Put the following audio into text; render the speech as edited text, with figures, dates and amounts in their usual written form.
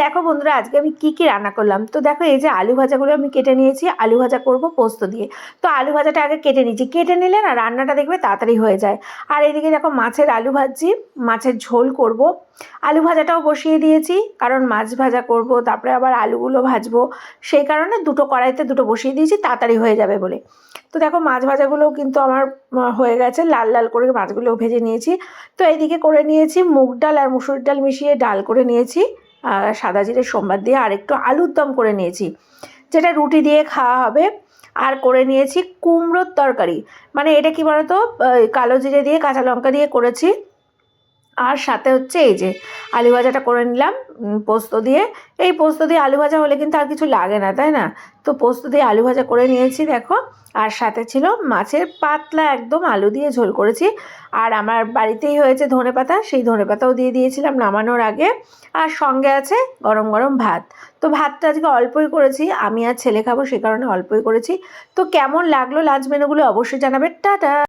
দেখো বন্ধুরা, আজকে আমি কি রান্না করলাম। তো দেখো, এই যে আলু ভাজাগুলো আমি কেটে নিয়েছি, আলু ভাজা করব পোস্ত দিয়ে। তো আলু ভাজাটা আগে কেটে নিয়েছি, কেটে নিলে না রান্নাটা দেখবে তাড়াতাড়ি হয়ে যায়। আর এদিকে দেখো মাছের আলু ভাজছি, মাছের ঝোল করব। আলু ভাজাটাও বসিয়ে দিয়েছি, কারণ মাছ ভাজা করব, তারপরে আবার আলুগুলো ভাজবো, সেই কারণে দুটো কড়াইতে দুটো বসিয়ে দিয়েছি, তাড়াতাড়ি হয়ে যাবে বলে। তো দেখো মাছ ভাজাগুলোও কিন্তু আমার হয়ে গেছে, লাল লাল করে মাছগুলোও ভেজে নিয়েছি। তো এইদিকে করে নিয়েছি মুগ ডাল আর মুসুর ডাল মিশিয়ে ডাল করে নিয়েছি, সাদা জিরে সোমবার দিয়ে, আর একটু আলুর দম করে নিয়েছি, যেটা রুটি দিয়ে খাওয়া হবে। আর করে নিয়েছি কুমড়োর তরকারি, মানে এটা কি বলতো, কালো জিরে দিয়ে কাঁচা লঙ্কা দিয়ে করেছি। আর সাথে হচ্ছে এই যে আলু ভাজাটা করে নিলাম পোস্ত দিয়ে। এই পোস্ত দিয়ে আলু ভাজা হলে কিন্তু আর কিছু লাগে না, তাই না? তো পোস্ত দিয়ে আলু ভাজা করে নিয়েছি দেখো। আর সাথে ছিল মাছের পাতলা একদম আলু দিয়ে ঝোল করেছি। আর আমার বাড়িতেই হয়েছে ধনেপাতা, সেই ধনেপাতাও দিয়ে দিয়েছিলাম নামানোর আগে। আর সঙ্গে আছে গরম গরম ভাত। তো ভাতটা আজকে অল্পই করেছি, আমি আর ছেলে খাবো, সে কারণে অল্পই করেছি। তো কেমন লাগলো লাঞ্চ মেনুগুলো অবশ্যই জানাবে। টাটা।